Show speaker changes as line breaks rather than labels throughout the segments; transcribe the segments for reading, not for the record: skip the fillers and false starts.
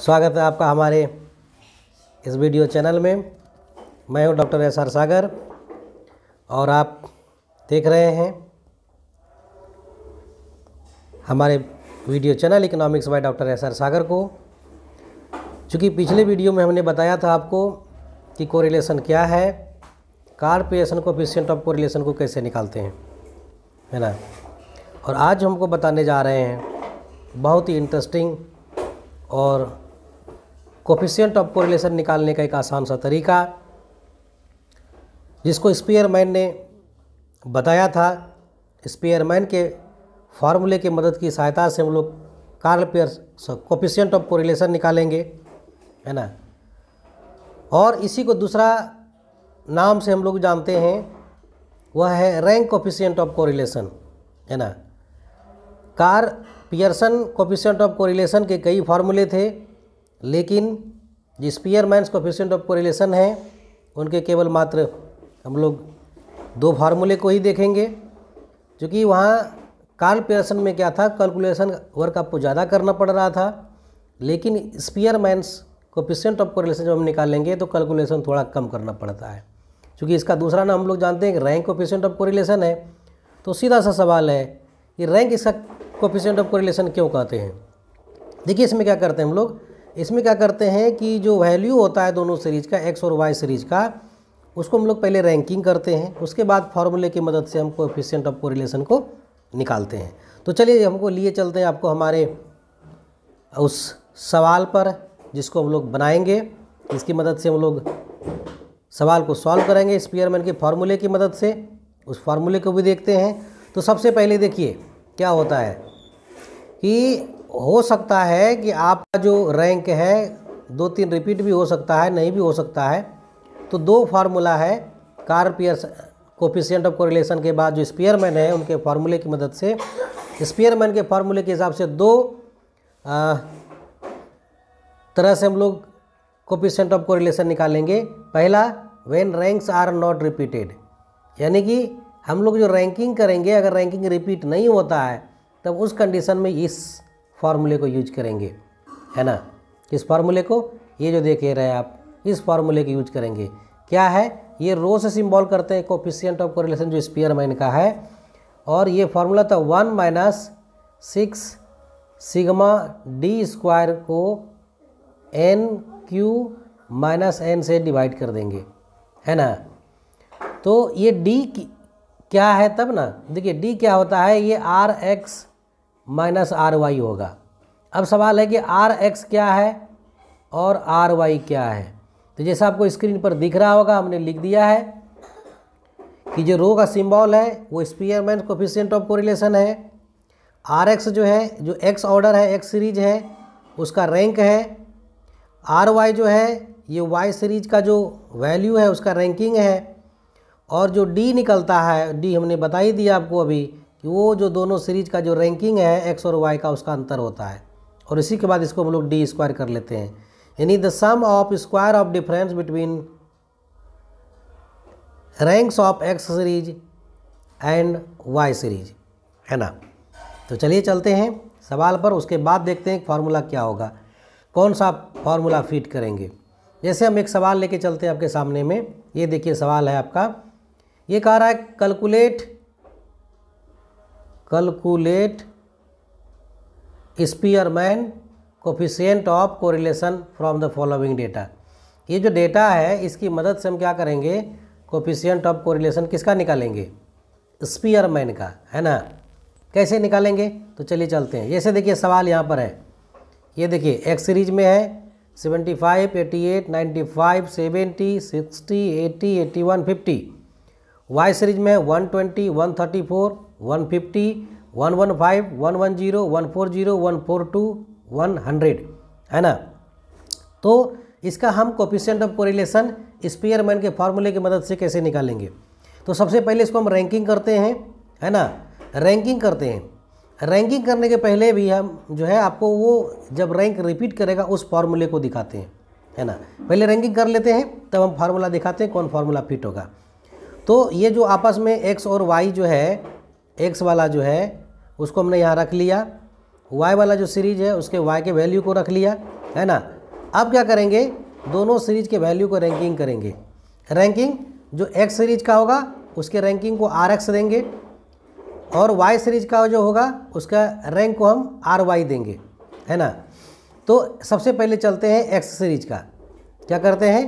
स्वागत है आपका हमारे इस वीडियो चैनल में। मैं हूं डॉक्टर एस आर सागर और आप देख रहे हैं हमारे video channel economics by doctor S R Sagar को। चूँकि पिछले वीडियो में हमने बताया था आपको कि कोरिलेशन क्या है, Karl Pearson coefficient of correlation को कैसे निकालते हैं, है ना। और आज हमको बताने जा रहे हैं बहुत ही इंटरेस्टिंग और कोएफिशिएंट ऑफ कोरिलेशन निकालने का एक आसान सा तरीका, जिसको स्पीयरमैन ने बताया था। स्पीयरमैन के फार्मूले की मदद की सहायता से हम लोग Karl Pearson coefficient of correlation निकालेंगे, है ना। और इसी को दूसरा नाम से हम लोग जानते हैं, वह है रैंक कोएफिशिएंट ऑफ कोरिलेशन, है ना। Karl Pearson coefficient of correlation के कई फार्मूले थे, लेकिन जो स्पीयरमैन कोएफिशिएंट ऑफ कोरिलेशन है उनके केवल मात्र हम लोग दो फार्मूले को ही देखेंगे। क्योंकि वहाँ कार्ल पियर्सन में क्या था, कैलकुलेशन वर्क आपको ज़्यादा करना पड़ रहा था, लेकिन स्पीयरमैन कोएफिशिएंट ऑफ कोरिलेशन जब हम निकालेंगे तो कैलकुलेशन थोड़ा कम करना पड़ता है। क्योंकि इसका दूसरा नाम हम लोग जानते हैं कि रैंक कोएफिशिएंट ऑफ कोरिलेशन है। तो सीधा सा सवाल है कि रैंक इसका कोएफिशिएंट ऑफ कोरिलेशन क्यों कहते हैं। देखिए इसमें क्या करते हैं हम लोग, इसमें क्या करते हैं कि जो वैल्यू होता है दोनों सीरीज का, एक्स और वाई सीरीज का, उसको हम लोग पहले रैंकिंग करते हैं, उसके बाद फार्मूले की मदद से हम कोएफिशिएंट ऑफ कोरिलेशन को निकालते हैं। तो चलिए हमको लिए चलते हैं आपको हमारे उस सवाल पर जिसको हम लोग बनाएंगे। इसकी मदद से हम लोग सवाल को सॉल्व करेंगे स्पीयरमैन के फार्मूले की मदद से। उस फार्मूले को भी देखते हैं। तो सबसे पहले देखिए क्या होता है कि हो सकता है कि आपका जो रैंक है 2-3 रिपीट भी हो सकता है, नहीं भी हो सकता है। तो दो फार्मूला है Karl Pearson coefficient of correlation के बाद जो स्पीयरमैन है उनके फार्मूले की मदद से, स्पीयरमैन के फार्मूले के हिसाब से दो तरह से हम लोग कोएफिशिएंट ऑफ कोरिलेशन निकालेंगे। पहला, when ranks are not repeated, यानी कि हम लोग जो रैंकिंग करेंगे, अगर रैंकिंग रिपीट नहीं होता है तब उस कंडीशन में इस फार्मूले को यूज करेंगे, है ना। किस फार्मूले को, ये जो देख रहे हैं आप, इस फार्मूले को यूज करेंगे। क्या है, ये रो से सिंबल करते हैं कोएफिशिएंट ऑफ कोरिलेशन जो स्पीयरमैन का है। और ये फार्मूला था 1 - 6 सिग्मा डी स्क्वायर को NQ - N से डिवाइड कर देंगे, है ना। तो ये D क्या है तब ना, देखिए D क्या होता है, ये RX - RY होगा। अब सवाल है कि RX क्या है और RY क्या है। तो जैसा आपको स्क्रीन पर दिख रहा होगा, हमने लिख दिया है कि जो रो का सिंबल है वो स्पीयरमैन कोएफिशिएंट ऑफ कोरिलेशन है। RX जो है, जो X ऑर्डर है, X सीरीज है, उसका रैंक है। RY जो है ये Y सीरीज का जो वैल्यू है उसका रैंकिंग है। और जो D निकलता है, D हमने बता ही दिया आपको अभी कि वो जो दोनों सीरीज का जो रैंकिंग है X और Y का, उसका अंतर होता है। और इसी के बाद इसको हम लोग D स्क्वायर कर लेते हैं, यानी the sum of square of difference between ranks of X series and Y series, है ना। तो चलिए चलते हैं सवाल पर, उसके बाद देखते हैं फार्मूला क्या होगा, कौन सा फार्मूला फिट करेंगे। जैसे हम एक सवाल लेके चलते हैं आपके सामने में। ये देखिए सवाल है आपका, ये कह रहा है calculate Spearman coefficient of correlation from the following data. ये जो डेटा है इसकी मदद से हम क्या करेंगे, कोएफिशिएंट ऑफ कोरिलेशन किसका निकालेंगे, स्पीयरमैन का, है ना। कैसे निकालेंगे, तो चलिए चलते हैं। जैसे देखिए सवाल यहाँ पर है, ये देखिए X सीरीज में है 75, 88, 95, 70, 60, 80, 81, 50। Y सीरीज में है 120, 134, 150, 115, 110, 140, 142, 100, है ना। तो इसका हम कोएफिशिएंट ऑफ कोरिलेशन स्पीयरमैन के फार्मूले की मदद से कैसे निकालेंगे। तो सबसे पहले इसको हम रैंकिंग करते हैं, है ना। रैंकिंग करते हैं। रैंकिंग करने के पहले भी हम जो है आपको वो जब रैंक रिपीट करेगा उस फार्मूले को दिखाते हैं, है ना। पहले रैंकिंग कर लेते हैं, तब हम फार्मूला दिखाते हैं कौन फार्मूला फिट होगा। तो ये जो आपस में X और Y जो है, X वाला जो है उसको हमने यहाँ रख लिया, Y वाला जो सीरीज है उसके Y के वैल्यू को रख लिया, है ना। अब क्या करेंगे, दोनों सीरीज के वैल्यू को रैंकिंग करेंगे। रैंकिंग जो एक्स सीरीज का होगा उसके रैंकिंग को आर एक्स देंगे, और वाई सीरीज का जो होगा उसका रैंक को हम आर वाई देंगे, है ना। तो सबसे पहले चलते हैं एक्स सीरीज का, क्या करते हैं,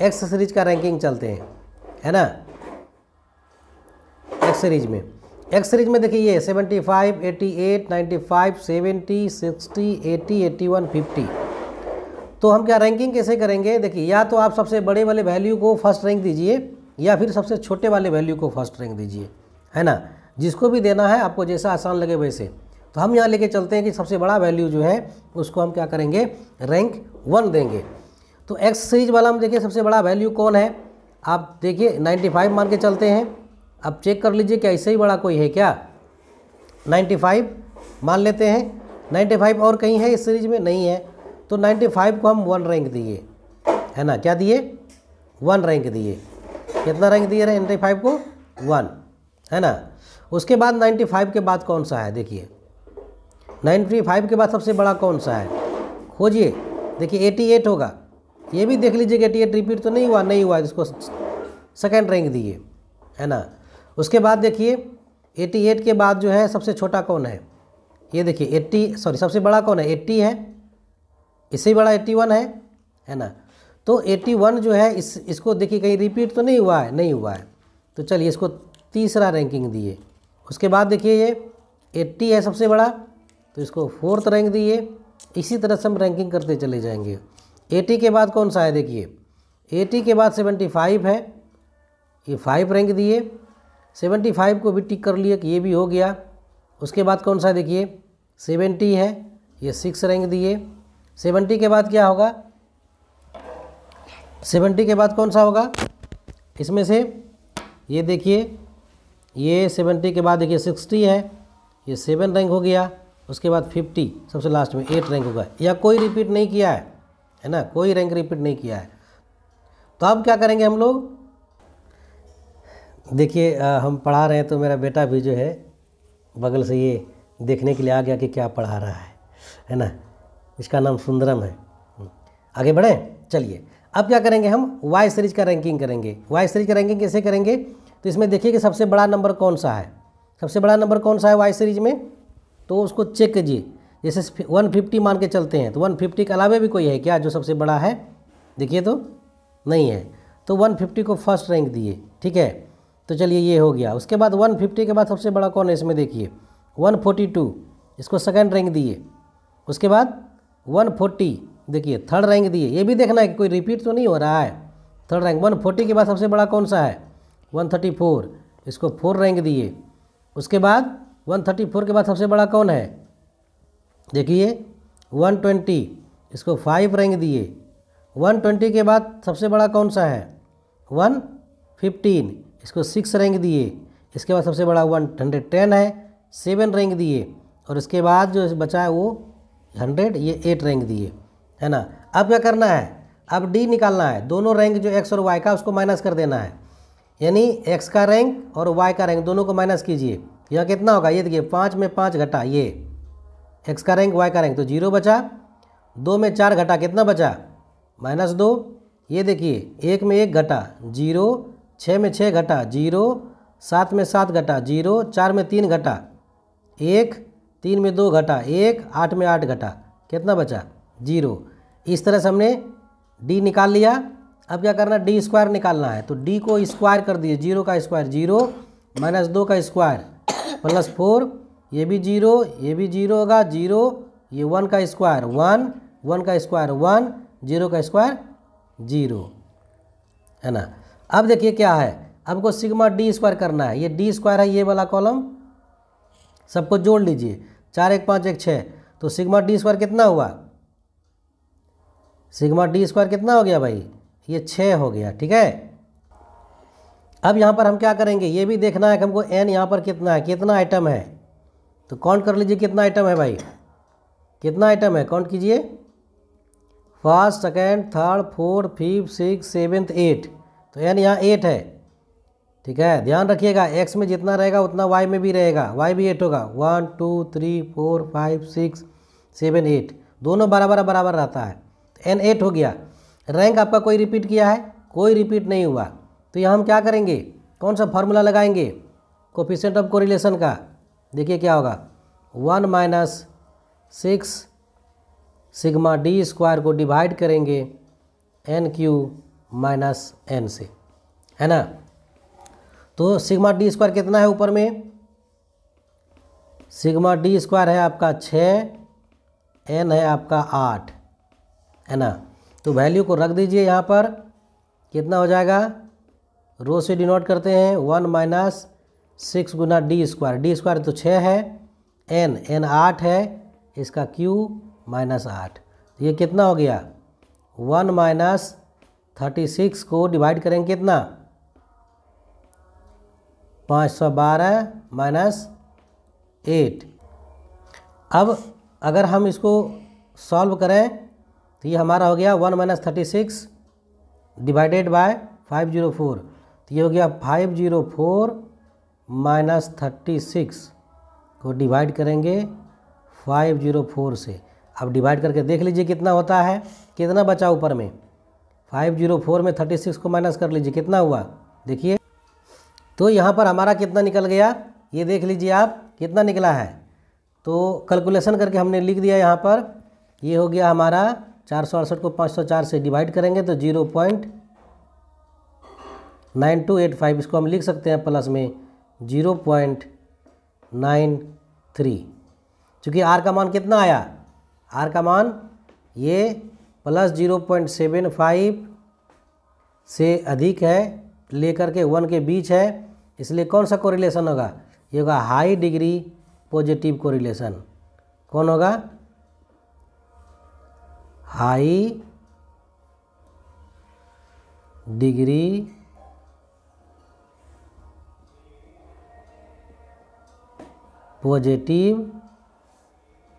एक्स सीरीज का रैंकिंग चलते हैं, है ना। एक्स सीरीज में देखिए ये 75, 88, 95, 70, 60, 80, 81, 50। तो हम क्या रैंकिंग कैसे करेंगे, देखिए या तो आप सबसे बड़े वाले वैल्यू को फर्स्ट रैंक दीजिए या फिर सबसे छोटे वाले वैल्यू को फर्स्ट रैंक दीजिए, है ना। जिसको भी देना है आपको जैसा आसान लगे वैसे। तो हम यहाँ लेके चलते हैं कि सबसे बड़ा वैल्यू जो है उसको हम क्या करेंगे, रैंक 1 देंगे। तो एक्स सीरीज वाला हम देखिए सबसे बड़ा वैल्यू कौन है, आप देखिए 95 मान के चलते हैं। अब चेक कर लीजिए क्या इससे ही बड़ा कोई है क्या, 95 मान लेते हैं। 95 और कहीं है इस सीरीज में, नहीं है। तो 95 को हम 1 रैंक दिए, है ना। क्या दिए, 1 रैंक दिए। कितना रैंक दिए रहे 95 को, 1, है ना। उसके बाद 95 के बाद कौन सा है, देखिए 95 के बाद सबसे बड़ा कौन सा है, खोजिए। देखिए 88 होगा, ये भी देख लीजिए कि 88 रिपीट तो नहीं हुआ, नहीं हुआ, इसको सेकंड रैंक दिए, है ना। उसके बाद देखिए 88 के बाद जो है सबसे छोटा कौन है, ये देखिए 80, सॉरी सबसे बड़ा कौन है, 80 है, इससे बड़ा 81 है ना। तो 81 जो है इसको देखिए कहीं रिपीट तो नहीं हुआ है, नहीं हुआ है। तो चलिए इसको तीसरा रैंकिंग दिए। उसके बाद देखिए ये 80 है सबसे बड़ा, तो इसको 4th रैंक दिए। इसी तरह से हम रैंकिंग करते चले जाएंगे। 80 के बाद कौन सा है, देखिए 80 के बाद 75 है, ये 5 रैंक दिए। 75 को भी टिक कर लिए कि ये भी हो गया। उसके बाद कौन सा है, देखिए 70 है, ये 6 रैंक दिए। 70 के बाद क्या होगा, 70 के बाद कौन सा होगा इसमें से, ये देखिए ये 70 के बाद देखिए 60 है, ये 7 रैंक हो गया। उसके बाद 50 सबसे लास्ट में 8 रैंक होगा। या कोई रिपीट नहीं किया है ना, कोई रैंक रिपीट नहीं किया है। तो अब क्या करेंगे हम लोग, देखिए हम पढ़ा रहे हैं तो मेरा बेटा भी जो है बगल से ये देखने के लिए आ गया कि क्या पढ़ा रहा है ना। इसका नाम सुंदरम है। आगे बढ़े, चलिए अब क्या करेंगे, हम वाई सीरीज का रैंकिंग करेंगे। वाई सीरीज का रैंकिंग कैसे करेंगे, तो इसमें देखिए कि सबसे बड़ा नंबर कौन सा है, सबसे बड़ा नंबर कौन सा है वाई सीरीज में, तो उसको चेक कीजिए। जैसे 150 मान के चलते हैं, तो 150 के अलावा भी कोई है क्या जो सबसे बड़ा है, देखिए तो नहीं है। तो 150 को फर्स्ट रैंक दिए, ठीक है। तो चलिए ये हो गया। उसके बाद 150 के बाद सबसे बड़ा कौन है इसमें, देखिए 142, इसको सेकंड रैंक दिए। उसके बाद 140 देखिए थर्ड रैंक दिए। ये भी देखना है कि कोई रिपीट तो नहीं हो रहा है, थर्ड रैंक। 140 के बाद सबसे बड़ा कौन सा है, 134, इसको 4 रैंक दिए। उसके बाद 134 के बाद सबसे बड़ा कौन है, देखिए 120, इसको 5 रैंक दिए। 120 के बाद सबसे बड़ा कौन सा है, 115, इसको 6 रैंक दिए। इसके बाद सबसे बड़ा 110 है, 7 रैंक दिए। और इसके बाद जो बचा है वो 100, ये 8 रैंक दिए, है ना। अब क्या करना है, अब डी निकालना है। दोनों रैंक जो एक्स और वाई का उसको माइनस कर देना है, यानी एक्स का रैंक और वाई का रैंक दोनों को माइनस कीजिए। यह कितना होगा, ये देखिए 5 में 5 घटा, ये एक्स का रैंक वाई का रैंक, तो 0 बचा। 2 में 4 घटा, कितना बचा, -2। ये देखिए 1 में 1 घटा, 0। 6 में 6 घटा, 0। 7 में 7 घटा, 0। 4 में 3 घटा, 1। 3 में 2 घटा, 1। 8 में 8 घटा, कितना बचा, 0। इस तरह से हमने डी निकाल लिया। अब क्या करना, डी स्क्वायर निकालना है। तो डी को स्क्वायर कर दिए, 0 का स्क्वायर 0, -2 का स्क्वायर +4, ये भी 0, ये भी 0 होगा 0, ये 1 का स्क्वायर 1, 1 का स्क्वायर 1, 0 का स्क्वायर 0, है ना। अब देखिए क्या है, हमको सिग्मा डी स्क्वायर करना है। ये डी स्क्वायर है, ये वाला कॉलम सबको जोड़ लीजिए, 4 1 5 1 6। तो सिग्मा डी स्क्वायर कितना हुआ, सिग्मा डी स्क्वायर कितना हो गया भाई, ये 6 हो गया, ठीक है। अब यहाँ पर हम क्या करेंगे, ये भी देखना है कि हमको एन यहाँ पर कितना है, कितना आइटम है। तो काउंट कर लीजिए कितना आइटम है भाई, कितना आइटम है, काउंट कीजिए। First, second, third, fourth, 5th, 6th, 7th, 8th। तो एन यहाँ 8 है, ठीक है। ध्यान रखिएगा एक्स में जितना रहेगा उतना वाई में भी रहेगा, वाई भी 8 होगा। 1 2 3 4 5 6 7 8, दोनों बराबर बराबर रहता है। तो n 8 हो गया। रैंक आपका कोई रिपीट किया है? कोई रिपीट नहीं हुआ। तो यहाँ हम क्या करेंगे, कौन सा फार्मूला लगाएंगे कोफिशिएंट ऑफ कोरिलेशन का? देखिए क्या होगा, 1 माइनस 6 सिग्मा डी स्क्वायर को डिवाइड करेंगे एन क्यू माइनस एन से, है ना। तो सिग्मा डी स्क्वायर कितना है ऊपर में? सिग्मा डी स्क्वायर है आपका 6, एन है आपका 8, है ना। तो वैल्यू को रख दीजिए यहाँ पर, कितना हो जाएगा, रो से डिनोट करते हैं 1 माइनस 6 गुना डी स्क्वायर, डी स्क्वायर तो 6 है, एन 8 है, इसका क्यू माइनस 8। तो ये कितना हो गया, 1 माइनस 36 को डिवाइड करेंगे कितना, 512 माइनस 8। अब अगर हम इसको सॉल्व करें तो ये हमारा हो गया 1 माइनस 36 डिवाइडेड बाय 504। तो ये हो गया 504 माइनस 36 को डिवाइड करेंगे 504 से। अब डिवाइड करके देख लीजिए कितना होता है, कितना बचा ऊपर में, 504 में 36 को माइनस कर लीजिए कितना हुआ, देखिए। तो यहाँ पर हमारा कितना निकल गया, ये देख लीजिए आप कितना निकला है। तो कैलकुलेशन करके हमने लिख दिया यहाँ पर, ये हो गया हमारा 468 को 504 से डिवाइड करेंगे तो 0.9285, इसको हम लिख सकते हैं प्लस में 0.93। चूँकि आर का मान कितना आया, आर का मान ये प्लस 0.75 से अधिक है, लेकर के 1 के बीच है, इसलिए कौन सा कोरिलेशन होगा, ये होगा हाई डिग्री पॉजिटिव कोरिलेशन। कौन होगा, हाई डिग्री पॉजिटिव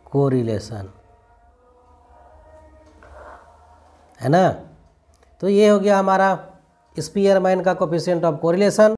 कोरिलेशन, है ना। तो ये हो गया हमारा स्पीयरमैन का कोफिशिएंट ऑफ कोरिलेशन।